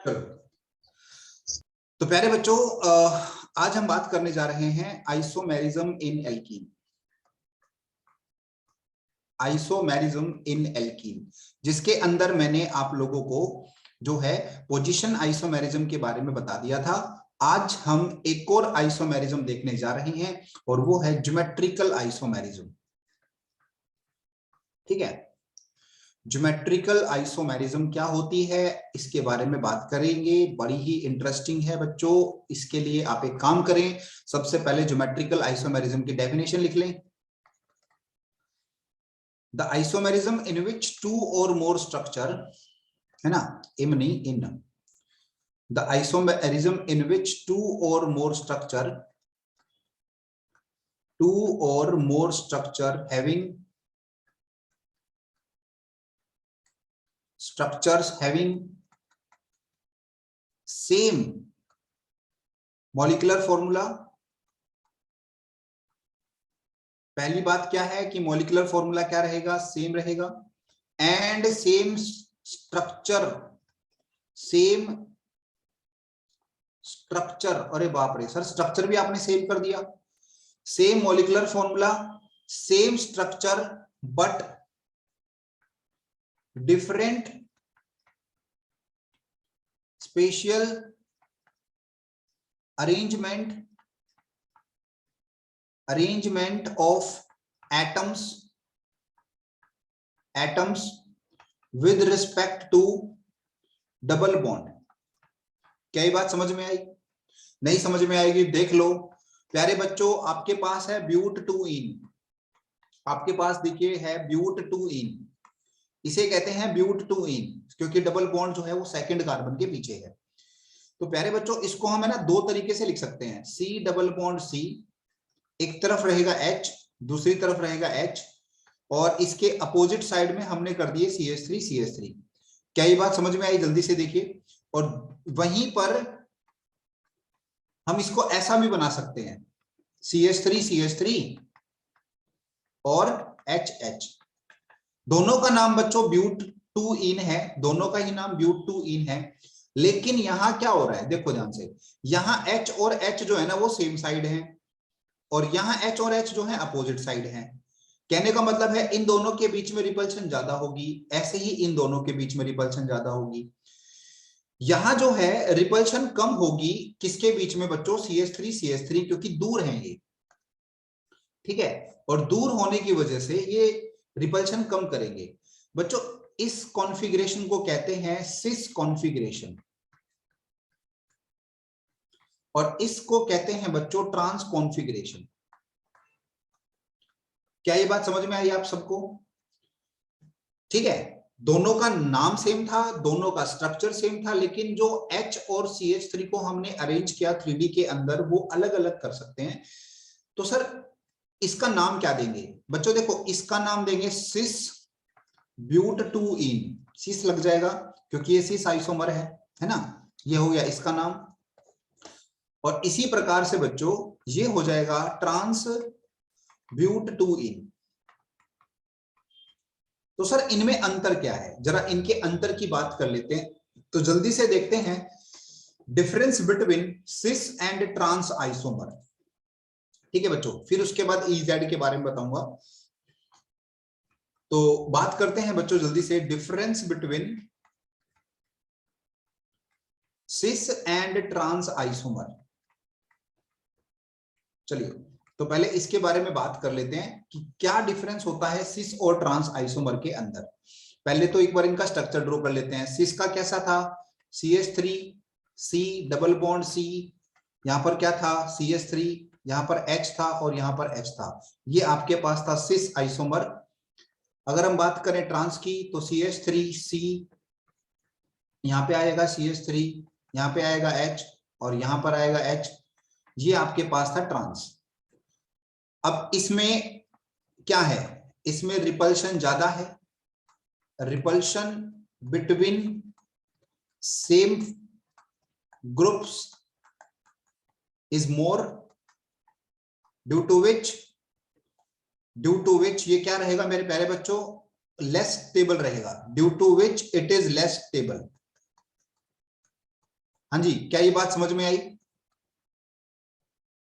चलो, तो प्यारे बच्चों, आज हम बात करने जा रहे हैं isomerism in alkene. Isomerism in alkene, जिसके अंदर मैंने आप लोगों को जो है पोजीशन आइसोमेरिज्म के बारे में बता दिया था। आज हम एक और आइसोमेरिज्म देखने जा रहे हैं और वो है ज्योमेट्रिकल आइसोमेरिज्म। ठीक है, ज्योमेट्रिकल आइसोमेरिज्म क्या होती है इसके बारे में बात करेंगे। बड़ी ही इंटरेस्टिंग है बच्चों। इसके लिए आप एक काम करें, सबसे पहले ज्योमेट्रिकल आइसोमेरिज्म की डेफिनेशन लिख लें। The isomerism in which two or more structure, है ना, in the isomerism in which two or more structure having structures having same molecular formula। पहली बात क्या है कि मॉलिक्यूलर फॉर्मूला क्या रहेगा, सेम रहेगा, एंड सेम स्ट्रक्चर। अरे बाप रे सर, स्ट्रक्चर भी आपने सेम कर दिया। Same molecular formula, same structure, but different spatial arrangement of atoms with respect to double bond. क्या ये बात समझ में आई? नहीं समझ में आएगी देख लो प्यारे बच्चों। आपके पास है ब्यूट टू इन, आपके पास देखिए है ब्यूट टू इन, इसे कहते हैं ब्यूट टू इन क्योंकि डबल बॉन्ड जो है वो सेकंड कार्बन के पीछे है। तो प्यारे बच्चों इसको हम है ना दो तरीके से लिख सकते हैं। सी डबल बॉन्ड सी, एक तरफ रहेगा H, दूसरी तरफ रहेगा H, और इसके अपोजिट साइड में हमने कर दिए CH3। क्या ये बात समझ में आई? जल्दी से देखिए। और वहीं पर हम इसको ऐसा भी बना सकते हैं, CH3 और HH। दोनों का नाम बच्चों ब्यूट टू इन है, दोनों का ही नाम ब्यूट टू इन है। लेकिन यहां क्या हो रहा है देखो ध्यान से, यहां H और H जो है ना वो सेम साइड है, और यहां H और H जो है अपोजिट साइड है। कहने का मतलब है इन दोनों के बीच में रिपल्शन ज्यादा होगी, ऐसे ही इन दोनों के बीच में रिपल्शन ज्यादा होगी। यहां जो है रिपल्शन कम होगी किसके बीच में बच्चों? CH3 क्योंकि दूर है ये। ठीक है, और दूर होने की वजह से ये रिपल्शन कम करेंगे। बच्चों इस कॉन्फ़िगरेशन को कहते हैं सिस कॉन्फ़िगरेशन, और इसको कहते हैं बच्चों ट्रांस कॉन्फ़िगरेशन। क्या ये बात समझ में आई आप सबको? ठीक है, दोनों का नाम सेम था, दोनों का स्ट्रक्चर सेम था, लेकिन जो H और CH3 को हमने अरेंज किया 3D के अंदर वो अलग अलग कर सकते हैं। तो सर इसका नाम क्या देंगे बच्चों? देखो इसका नाम देंगे सिस ब्यूट टू इन। सिस लग जाएगा क्योंकि ये सिस आइसोमर है ना, ये हो गया इसका नाम। और इसी प्रकार से बच्चों ये हो जाएगा ट्रांस ब्यूट टू इन। तो सर इनमें अंतर क्या है, जरा इनके अंतर की बात कर लेते हैं। तो जल्दी से देखते हैं difference between cis and trans isomer. ठीक है बच्चों, फिर उसके बाद EZ के बारे में बताऊंगा। तो बात करते हैं बच्चों जल्दी से difference between cis and trans isomer. चलिए तो पहले इसके बारे में बात कर लेते हैं कि क्या डिफरेंस होता है सिस और ट्रांस आइसोमर के अंदर। पहले तो एक बार इनका स्ट्रक्चर ड्रॉ कर लेते हैं। सिस का कैसा था? CH3 C double bond C, यहां पर क्या था? CH3, यहां पर H था और यहां पर H था। ये आपके पास था सिस आइसोमर। अगर हम बात करें ट्रांस की तो CH3 C, यहां पे आएगा CH3, यहां पे आएगा H और यहां पर आएगा H। ये आपके पास था ट्रांस। अब इसमें क्या है? इसमें रिपल्शन ज्यादा है, repulsion between same groups is more, due to which ये क्या रहेगा मेरे प्यारे बच्चों? लेस स्टेबल रहेगा, due to which it is less stable. हाँ जी, क्या ये बात समझ में आई?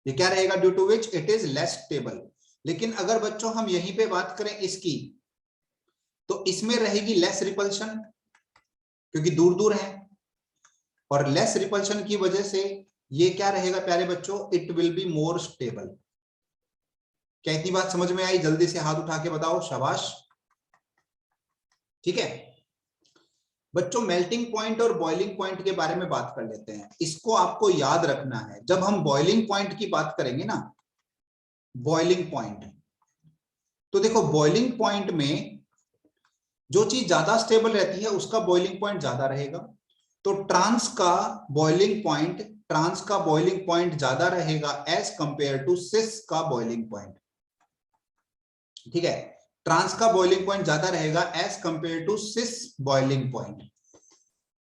ये क्या रहेगा? Due to which it is less stable. लेकिन अगर बच्चों हम यहीं पे बात करें इसकी, तो इसमें रहेगी लेस रिपल्शन, क्योंकि दूर दूर है, और लेस रिपल्शन की वजह से ये क्या रहेगा प्यारे बच्चों? It will be more stable. क्या इतनी बात समझ में आई? जल्दी से हाथ उठा के बताओ, शाबाश। ठीक है बच्चों, मेल्टिंग पॉइंट और बॉइलिंग पॉइंट के बारे में बात कर लेते हैं। इसको आपको याद रखना है। जब हम बॉइलिंग पॉइंट की बात करेंगे ना, बॉइलिंग पॉइंट, तो देखो बॉइलिंग पॉइंट में जो चीज ज्यादा स्टेबल रहती है उसका बॉइलिंग पॉइंट ज्यादा रहेगा। तो ट्रांस का बॉइलिंग पॉइंट ज्यादा रहेगा एज कंपेयर टू सिस का बॉइलिंग पॉइंट। ठीक है, ट्रांस का बॉइलिंग पॉइंट ज्यादा रहेगा as compare to cis boiling point.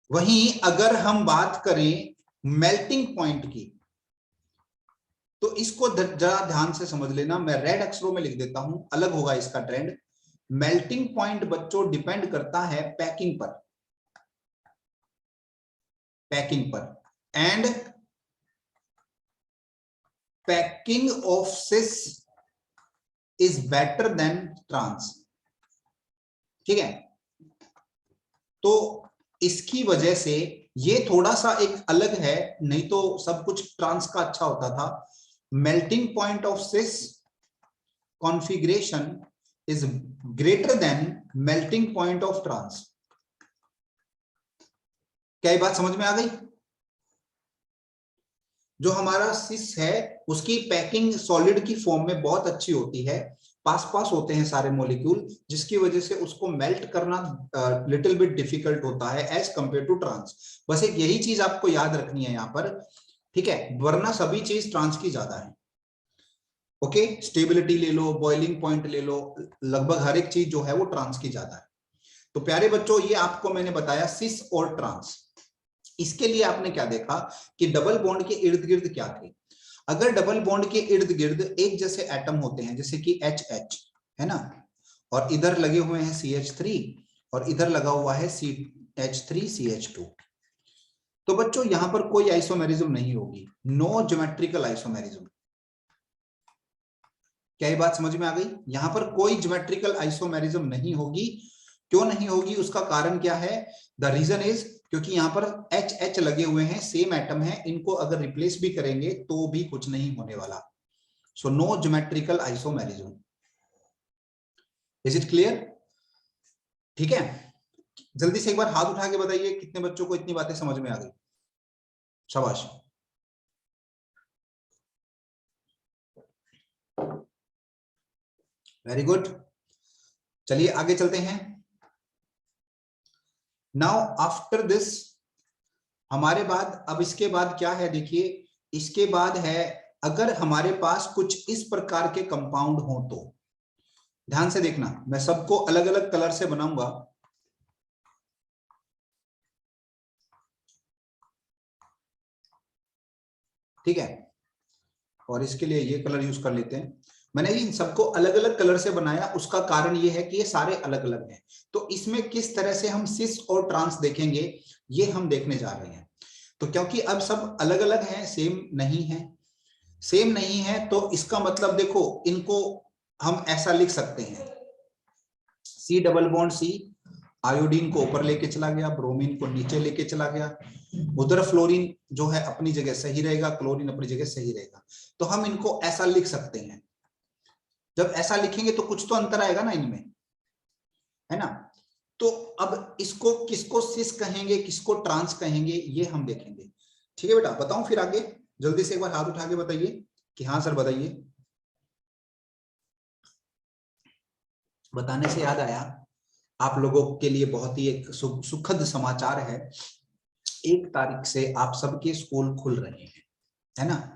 वहीं अगर हम बात करें मेल्टिंग पॉइंट की, तो इसको जरा ध्यान से समझ लेना। मैं रेड अक्षरों में लिख देता हूं, अलग होगा इसका ट्रेंड। मेल्टिंग पॉइंट बच्चों डिपेंड करता है पैकिंग पर, and packing of cis is better than trans. ठीक है, तो इसकी वजह से ये थोड़ा सा एक अलग है, नहीं तो सब कुछ ट्रांस का अच्छा होता था। Melting point of cis configuration is greater than melting point of trans. क्या ये बात समझ में आ गई? जो हमारा सिस है उसकी पैकिंग सॉलिड की फॉर्म में बहुत अच्छी होती है, पास पास होते हैं सारे मॉलिक्यूल, जिसकी वजह से उसको मेल्ट करना लिटिल बिट डिफिकल्ट होता है एज कंपेयर टू ट्रांस। बस एक यही चीज आपको याद रखनी है यहाँ पर। ठीक है, वरना सभी चीज ट्रांस की ज्यादा है। ओके, स्टेबिलिटी ले लो, बॉइलिंग पॉइंट ले लो, लगभग हर एक चीज जो है वो ट्रांस की ज्यादा है। तो प्यारे बच्चों, ये आपको मैंने बताया सिस और ट्रांस। इसके लिए आपने क्या देखा कि डबल बॉन्ड के इर्द गिर्द क्या थे। अगर डबल बॉन्ड के इर्द गिर्द एक जैसे एटम होते हैं, जैसे कि एच है ना, और इधर लगे हुए हैं CH3 और इधर लगा हुआ है CH3CH2, तो बच्चों यहां पर कोई आइसोमेरिज्म नहीं होगी, नो ज्योमेट्रिकल आइसोमेरिज्म। क्या ये बात समझ में आ गई? यहां पर कोई ज्योमेट्रिकल आइसोमेरिज्म नहीं होगी। क्यों नहीं होगी? उसका कारण क्या है? द रीजन इज क्योंकि यहां पर एच लगे हुए हैं, सेम एटम है, इनको अगर रिप्लेस भी करेंगे तो भी कुछ नहीं होने वाला। So no geometrical isomerism. Is it clear? ठीक है, जल्दी से एक बार हाथ उठा के बताइए कितने बच्चों को इतनी बातें समझ में आ गई। शाबाश। वेरी गुड, चलिए आगे चलते हैं। नाउ आफ्टर दिस, हमारे बाद अब इसके बाद क्या है? देखिए, इसके बाद है अगर हमारे पास कुछ इस प्रकार के कंपाउंड हो तो, ध्यान से देखना, मैं सबको अलग अलग कलर से बनाऊंगा। ठीक है, और इसके लिए ये कलर यूज कर लेते हैं। मैंने इन सबको अलग अलग कलर से बनाया, उसका कारण ये है कि ये सारे अलग अलग हैं। तो इसमें किस तरह से हम सिस और ट्रांस देखेंगे, ये हम देखने जा रहे हैं। तो क्योंकि अब सब अलग अलग हैं, सेम नहीं है, सेम नहीं है, तो इसका मतलब देखो, इनको हम ऐसा लिख सकते हैं, C double bond C iodine को ऊपर लेके चला गया, ब्रोमीन को नीचे लेके चला गया, उधर फ्लोरीन जो है अपनी जगह सही रहेगा, क्लोरीन अपनी जगह सही रहेगा। तो हम इनको ऐसा लिख सकते हैं। जब ऐसा लिखेंगे तो कुछ तो अंतर आएगा ना इनमें, है ना। तो अब इसको किसको सिस कहेंगे, किसको ट्रांस कहेंगे, ये हम देखेंगे। ठीक है बेटा, बताऊं फिर आगे? जल्दी से एक बार हाथ उठा के बताइए कि हाँ सर बताइए। बताने से याद आया, आप लोगों के लिए बहुत ही एक सुखद समाचार है। 1 तारीख से आप सबके स्कूल खुल रहे हैं, है ना।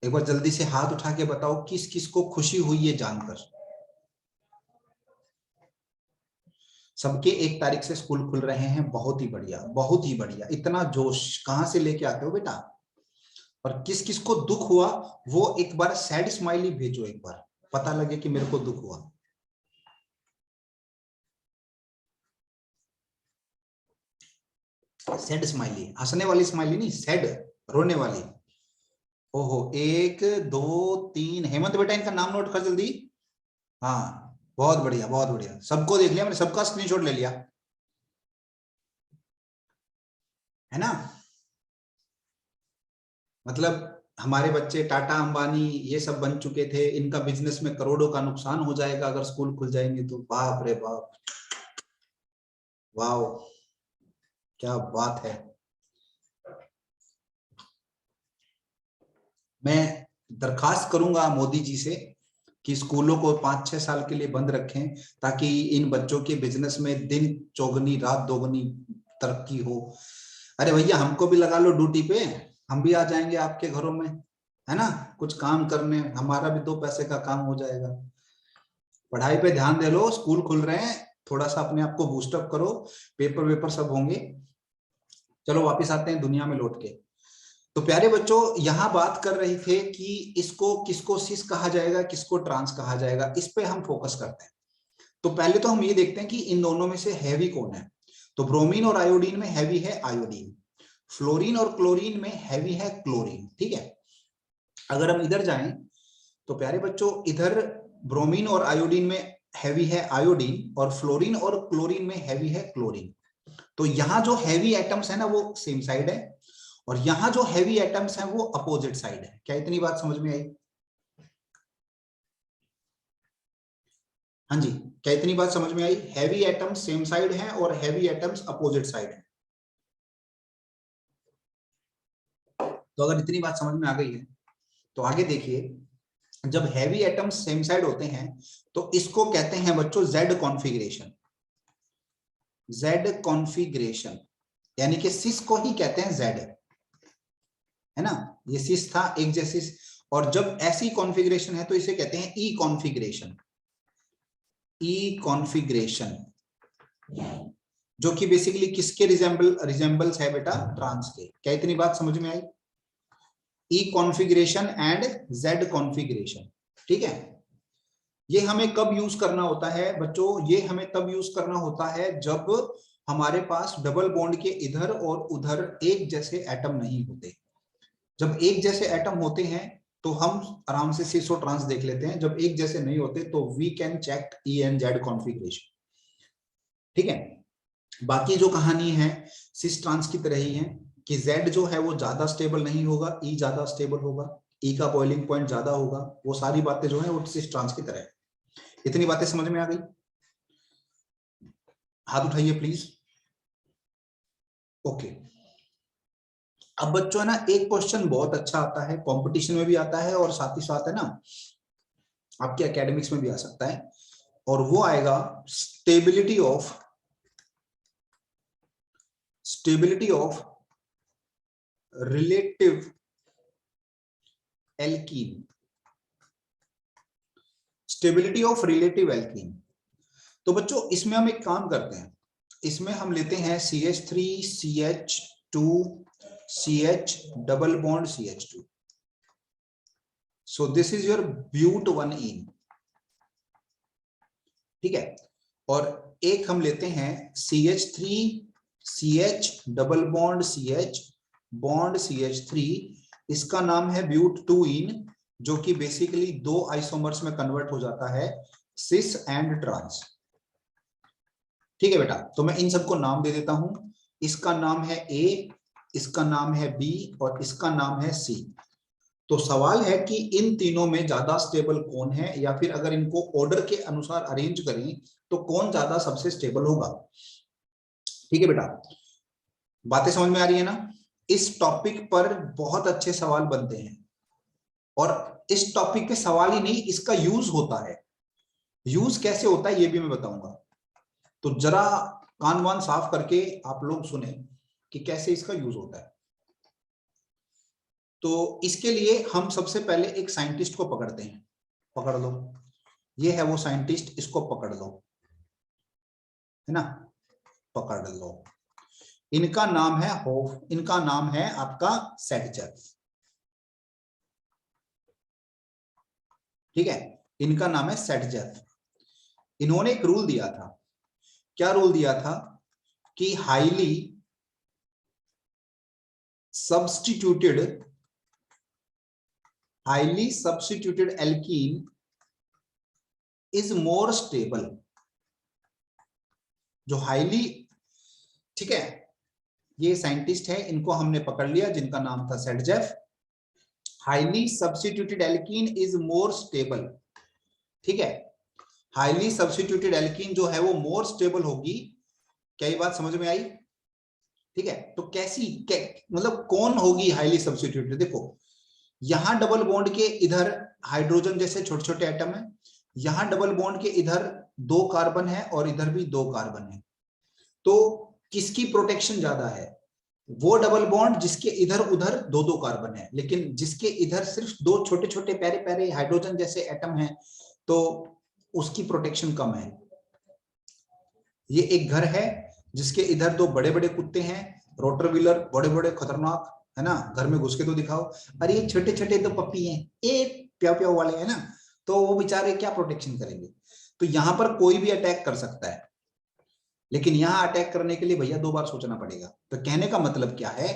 एक बार जल्दी से हाथ उठा के बताओ किस किस को खुशी हुई ये जानकर। सबके 1 तारीख से स्कूल खुल रहे हैं, बहुत ही बढ़िया, बहुत ही बढ़िया। इतना जोश कहां से लेके आते हो बेटा? और किस किस को दुख हुआ वो एक बार सैड स्माइली भेजो, एक बार पता लगे कि मेरे को दुख हुआ। सैड स्माइली, हंसने वाली स्माइली नहीं, सैड रोने वाली। ओहो, 1 2 3, हेमंत बेटा इनका नाम नोट कर जल्दी। हाँ बहुत बढ़िया बहुत बढ़िया, सबको देख लिया मैंने, सबका स्क्रीनशॉट ले लिया है ना। मतलब हमारे बच्चे टाटा अंबानी ये सब बन चुके थे, इनका बिजनेस में करोड़ों का नुकसान हो जाएगा अगर स्कूल खुल जाएंगे तो। बाप रे बाप, वाह, क्या बात है। मैं दरखास्त करूंगा मोदी जी से कि स्कूलों को 5-6 साल के लिए बंद रखें, ताकि इन बच्चों के बिजनेस में दिन चौगनी रात दोगुनी तरक्की हो। अरे भैया हमको भी लगा लो ड्यूटी पे, हम भी आ जाएंगे आपके घरों में, है ना, कुछ काम करने, हमारा भी 2 पैसे का काम हो जाएगा। पढ़ाई पे ध्यान दे लो, स्कूल खुल रहे हैं, थोड़ा सा अपने आप को बूस्टअप करो, पेपर वेपर सब होंगे। चलो वापस आते हैं दुनिया में लौट के। तो प्यारे बच्चों, यहाँ बात कर रहे थे कि इसको किसको सिस कहा जाएगा, किसको ट्रांस कहा जाएगा, इस पे हम फोकस करते हैं। तो पहले तो हम ये देखते हैं कि इन दोनों में से हैवी कौन है। तो ब्रोमीन और आयोडीन में हैवी है आयोडीन, फ्लोरीन और क्लोरीन में हैवी है क्लोरीन। ठीक है, अगर हम इधर जाएं तो प्यारे बच्चों, इधर ब्रोमीन और आयोडीन में हैवी है आयोडीन, और फ्लोरीन और क्लोरीन में हैवी है क्लोरीन। तो यहाँ जो हैवी एटम्स है ना वो सेम साइड है, और यहां जो हैवी एटम्स हैं वो अपोजिट साइड है। क्या इतनी बात समझ में आई? हाँ जी, क्या इतनी बात समझ में आई? हैवी एटम्स सेम साइड हैं और हैवी एटम्स अपोजिट साइड हैं। तो अगर इतनी बात समझ में आ गई है तो आगे देखिए, जब हैवी एटम्स सेम साइड होते हैं तो इसको कहते हैं बच्चों जेड कॉन्फ़िगरेशन। जेड कॉन्फ़िगरेशन यानी कि सिस को ही कहते हैं जेड, है ना। ये सिस था एक जैसे, और जब ऐसी कॉन्फ़िगरेशन है तो इसे कहते हैं ई कॉन्फ़िगरेशन। ई कॉन्फ़िगरेशन जो कि बेसिकली किसके रिजेंबल्स है बेटा? ट्रांस के। क्या इतनी बात समझ में आई? ई कॉन्फ़िगरेशन एंड जेड कॉन्फ़िगरेशन। ठीक है, ये हमें कब यूज करना होता है बच्चों? ये हमें तब यूज करना होता है जब हमारे पास डबल बॉन्ड के इधर और उधर एक जैसे एटम नहीं होते। जब एक जैसे एटम होते हैं तो हम आराम से सिस और ट्रांस देख लेते हैं, जब एक जैसे नहीं होते तो we can check E and Z configuration. ठीक है, बाकी जो कहानी है सिस ट्रांस की तरह ही है कि जेड जो है वो ज्यादा स्टेबल नहीं होगा, ई ज्यादा स्टेबल होगा, ई का बॉइलिंग पॉइंट ज्यादा होगा। वो सारी बातें जो है वो सिस ट्रांस की तरह है। इतनी बातें समझ में आ गई? हाथ उठाइए प्लीज। ओके, अब बच्चों है ना, एक क्वेश्चन बहुत अच्छा आता है, कंपटीशन में भी आता है और साथ ही साथ है ना आपके एकेडमिक्स में भी आ सकता है, और वो आएगा stability of relative alkene. Stability of relative alkene. तो बच्चों इसमें हम एक काम करते हैं, इसमें हम लेते हैं CH3CH2 CH double bond CH2। So this is your but 1ene। ठीक है, और एक हम लेते हैं CH3CH डबल बॉन्ड CH3, इसका नाम है ब्यूट 2ene, जो कि बेसिकली 2 आइसोमर्स में कन्वर्ट हो जाता है, सिस एंड ट्रांस। ठीक है बेटा, तो मैं इन सबको नाम दे देता हूं। इसका नाम है ए, इसका नाम है बी, और इसका नाम है सी। तो सवाल है कि इन तीनों में ज्यादा स्टेबल कौन है, या फिर अगर इनको ऑर्डर के अनुसार अरेंज करें तो कौन ज्यादा सबसे स्टेबल होगा। ठीक है बेटा, बातें समझ में आ रही है ना? इस टॉपिक पर बहुत अच्छे सवाल बनते हैं, और इस टॉपिक पे सवाल ही नहीं, इसका यूज होता है। यूज कैसे होता है ये भी मैं बताऊंगा। तो जरा कान वान साफ करके आप लोग सुने कि कैसे इसका यूज होता है। तो इसके लिए हम सबसे पहले एक साइंटिस्ट को पकड़ते हैं। पकड़ लो, ये है वो साइंटिस्ट, इसको पकड़ लो, है ना, पकड़ लो। इनका नाम है होफ, इनका नाम है आपका सेडचर। ठीक है, इनका नाम है सेडचर। इन्होंने एक रूल दिया था। क्या रूल दिया था? कि highly substituted highly substituted alkene is more stable। जो हाईली, ठीक है, ये साइंटिस्ट है, इनको हमने पकड़ लिया जिनका नाम था सेडजेफ। Highly substituted alkene is more stable, ठीक है, हाईली सब्स्टिट्यूटेड एल्कीन जो है वो मोर स्टेबल होगी। क्या ये बात समझ में आई? ठीक है, तो कैसी मतलब कौन होगी हाईली सब्स्टिट्यूटेड? देखो यहां डबल बॉन्ड के इधर हाइड्रोजन जैसे छोटे छोटे एटम है, यहां डबल बॉन्ड के इधर 2 कार्बन है और इधर भी 2 कार्बन है, तो किसकी प्रोटेक्शन ज्यादा है? वो डबल बॉन्ड जिसके इधर उधर 2-2 कार्बन है, लेकिन जिसके इधर सिर्फ 2 छोटे छोटे प्यारे प्यारे हाइड्रोजन जैसे एटम है, तो उसकी प्रोटेक्शन कम है। ये एक घर है जिसके इधर 2 बड़े बड़े कुत्ते हैं, रोटर व्हीलर, बड़े बड़े खतरनाक, है ना, घर में घुस के तो दिखाओ, अरे ये छोटे छोटे 2 पप्पी हैं, एक प्याव प्याव वाले, है ना, तो वो बेचारे क्या प्रोटेक्शन करेंगे? तो यहां पर कोई भी अटैक कर सकता है, लेकिन यहां अटैक करने के लिए भैया 2 बार सोचना पड़ेगा। तो कहने का मतलब क्या है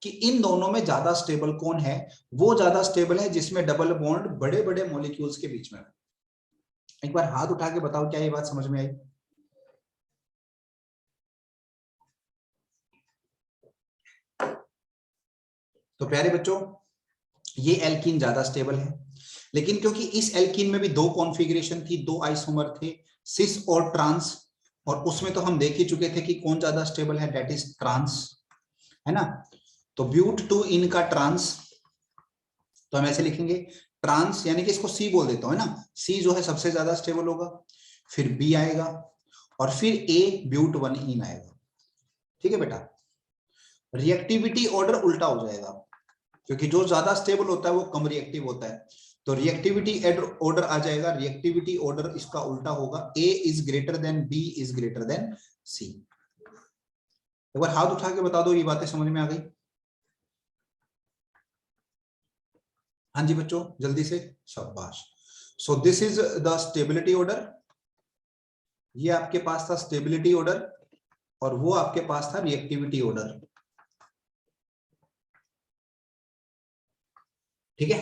कि इन दोनों में ज्यादा स्टेबल कौन है? वो ज्यादा स्टेबल है जिसमें डबल बॉन्ड बड़े बड़े मॉलिक्यूल्स के बीच में। एक बार हाथ उठा के बताओ, क्या ये बात समझ में आई? तो प्यारे बच्चों, ये एल्कीन ज्यादा स्टेबल है, लेकिन क्योंकि इस एल्कीन में भी 2 कॉन्फ़िगरेशन थी, 2 आइसोमर थे, सिस और ट्रांस, और उसमें तो हम देख ही चुके थे कि कौन ज्यादा स्टेबल है, दैट इज ट्रांस, है ना। तो ब्यूट टू इन का ट्रांस, तो हम ऐसे लिखेंगे ट्रांस, यानी कि इसको सी बोल देता हूं, है ना, सी जो है सबसे ज्यादा स्टेबल होगा, फिर बी आएगा और फिर ए ब्यूट 1 इन आएगा। ठीक है बेटा, रिएक्टिविटी ऑर्डर उल्टा हो जाएगा, क्योंकि जो ज्यादा स्टेबल होता है वो कम रिएक्टिव होता है, तो रिएक्टिविटी ऑर्डर आ जाएगा, रिएक्टिविटी ऑर्डर इसका उल्टा होगा, A is greater than B is greater than C. एक बार हाथ उठा के बता दो, ये बातें समझ में आ गई? हाँ जी बच्चों, जल्दी से, शाबाश। सो this is the stability order, ये आपके पास था स्टेबिलिटी ऑर्डर, और वो आपके पास था रिएक्टिविटी ऑर्डर। ठीक है,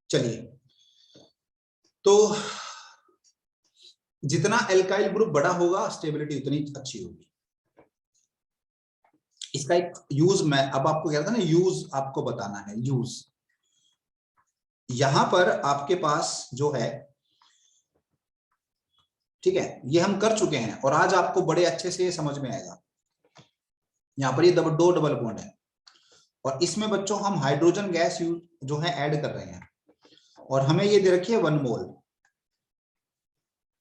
चलिए, तो जितना एल्काइल ग्रुप बड़ा होगा स्टेबिलिटी उतनी अच्छी होगी। इसका एक यूज मैं अब आपको कह रहा था ना, यूज आपको बताना है। यूज यहां पर आपके पास जो है, ठीक है, ये हम कर चुके हैं और आज आपको बड़े अच्छे से ये समझ में आएगा। यहां पर ये 2 डबल बॉन्ड है और इसमें बच्चों हम हाइड्रोजन गैस जो है ऐड कर रहे हैं, और हमें ये दे रखी है 1 मोल,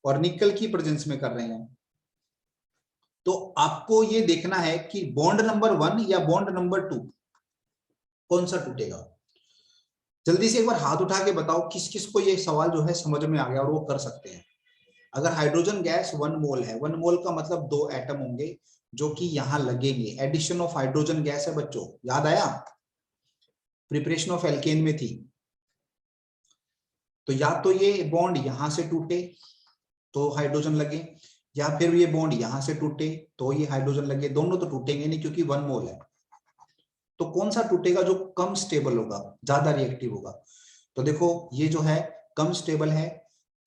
और निकल की प्रेजेंस में कर रहे हैं। तो आपको ये देखना है कि बॉन्ड नंबर 1 या बॉन्ड नंबर 2 कौन सा टूटेगा। जल्दी से एक बार हाथ उठा के बताओ किस किस को ये सवाल जो है समझ में आ गया और वो कर सकते हैं। अगर हाइड्रोजन गैस 1 मोल है, 1 मोल का मतलब 2 एटम होंगे जो कि यहां लगेंगे, एडिशन ऑफ हाइड्रोजन गैस है बच्चों, याद आया? प्रिपरेशन ऑफ एल्केन में थी। तो या तो ये बॉन्ड यहां से टूटे तो हाइड्रोजन लगे, या फिर ये बॉन्ड यहां से टूटे तो ये हाइड्रोजन लगे, दोनों तो टूटेंगे नहीं क्योंकि 1 मोल है। तो कौन सा टूटेगा? जो कम स्टेबल होगा, ज्यादा रिएक्टिव होगा। तो देखो ये जो है कम स्टेबल है,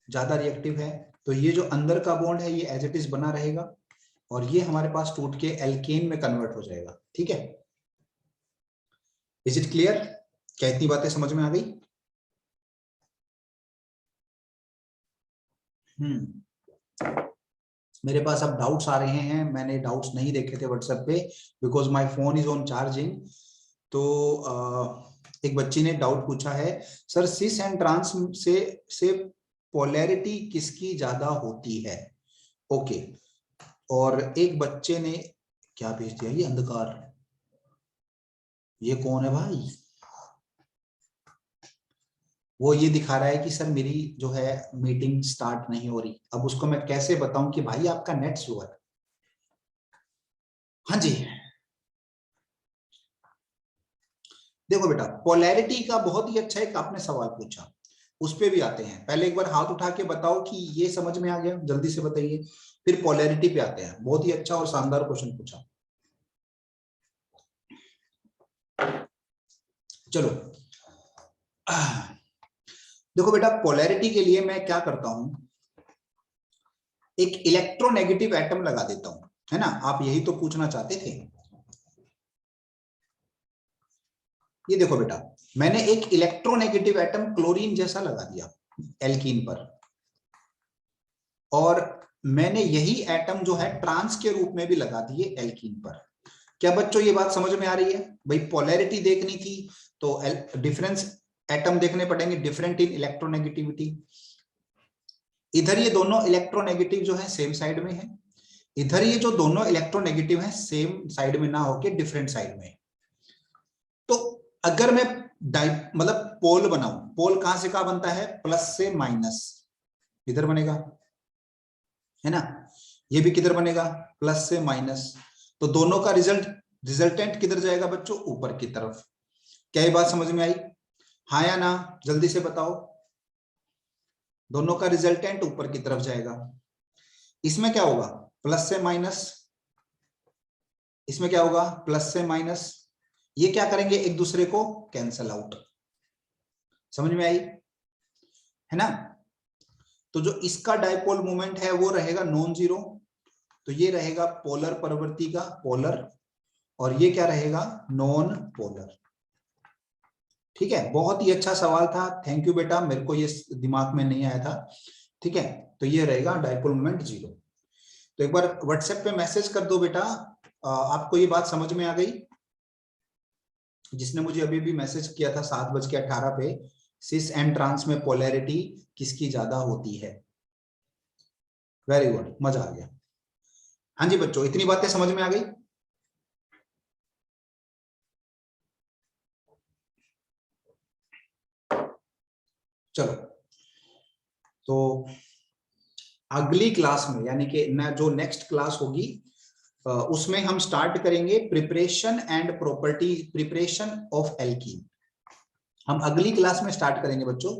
ज्यादा रिएक्टिव है, तो ये जो अंदर का बॉन्ड है ये एज इट इज बना रहेगा और ये हमारे पास टूट के एल्केन में कन्वर्ट हो जाएगा। ठीक है, इज इट क्लियर? क्या इतनी बातें समझ में आ गई? मेरे पास अब डाउट्स आ रहे हैं, मैंने डाउट्स नहीं देखे थे व्हाट्सएप पे because my phone is on charging. तो एक बच्ची ने डाउट पूछा है, सर सिस एंड ट्रांस से पोलैरिटी किसकी ज्यादा होती है? ओके, और एक बच्चे ने क्या भेज दिया, ये अंधकार, ये कौन है भाई? वो ये दिखा रहा है कि सर मेरी जो है मीटिंग स्टार्ट नहीं हो रही। अब उसको मैं कैसे बताऊं कि भाई आपका नेट स्लो है? हाँ जी, देखो बेटा, पोलैरिटी का बहुत ही अच्छा एक आपने सवाल पूछा, उस पे भी आते हैं। पहले एक बार हाथ उठा के बताओ कि ये समझ में आ गया, जल्दी से बताइए, फिर पोलैरिटी पे आते हैं। बहुत ही अच्छा और शानदार क्वेश्चन पूछा। चलो देखो बेटा, पोलैरिटी के लिए मैं क्या करता हूं, एक इलेक्ट्रोनेगेटिव एटम लगा देता हूं, है ना। आप यही तो पूछना चाहते थे। ये देखो बेटा, मैंने एक इलेक्ट्रोनेगेटिव एटम क्लोरीन जैसा लगा दिया एल्कीन पर, और मैंने यही एटम जो है ट्रांस के रूप में भी लगा दिए एल्कीन पर। क्या बच्चों ये बात समझ में आ रही है? भाई पोलैरिटी देखनी थी तो डिफरेंस एटम देखने पड़ेंगे, डिफरेंट इन इलेक्ट्रोनेगेटिविटी। इधर ये दोनों इलेक्ट्रोनेगेटिव जो है सेम साइड में है, इधर ये जो दोनों इलेक्ट्रोनेगेटिव है सेम साइड में ना होके डिफरेंट साइड में। तो अगर मैं मतलब पोल बनाऊं, पोल कहां से कहां बनता है? प्लस से माइनस, इधर बनेगा, है ना। ये भी किधर बनेगा? प्लस से माइनस। तो दोनों का रिजल्टेंट किधर जाएगा बच्चों? ऊपर की तरफ। क्या ये बात समझ में आई? हाँ या ना? जल्दी से बताओ। दोनों का रिजल्टेंट ऊपर की तरफ जाएगा। इसमें क्या होगा? प्लस से माइनस, इसमें क्या होगा? प्लस से माइनस। ये क्या करेंगे? एक दूसरे को कैंसल आउट। समझ में आई, है ना। तो जो इसका डायपोल मोमेंट है वो रहेगा नॉन जीरो, तो ये रहेगा पोलर प्रवृत्ति का, पोलर, और ये क्या रहेगा? Non polar. ठीक है, बहुत ही अच्छा सवाल था, थैंक यू बेटा, मेरे को ये दिमाग में नहीं आया था। ठीक है, तो ये रहेगा डायपोल मोमेंट जीरो। तो एक बार व्हाट्सएप पे मैसेज कर दो बेटा, आपको ये बात समझ में आ गई? जिसने मुझे अभी भी मैसेज किया था 7:18 पे, सिस एंड ट्रांस में पोलैरिटी किसकी ज्यादा होती है? वेरी गुड, मजा आ गया। हाँ जी बच्चों, इतनी बातें समझ में आ गई? चलो, तो अगली क्लास में, यानी कि जो नेक्स्ट क्लास होगी उसमें हम स्टार्ट करेंगे preparation and property, preparation of alkene. हम अगली क्लास में स्टार्ट करेंगे बच्चों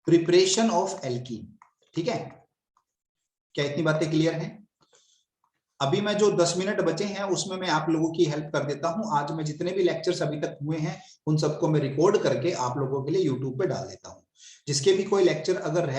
प्रिपरेशन ऑफ एल्कीन। ठीक है, क्या इतनी बातें क्लियर हैं? अभी मैं जो 10 मिनट बचे हैं उसमें मैं आप लोगों की हेल्प कर देता हूं। आज मैं जितने भी लेक्चर्स अभी तक हुए हैं उन सबको मैं रिकॉर्ड करके आप लोगों के लिए यूट्यूब पे डाल देता हूं। जिसके भी कोई लेक्चर अगर रह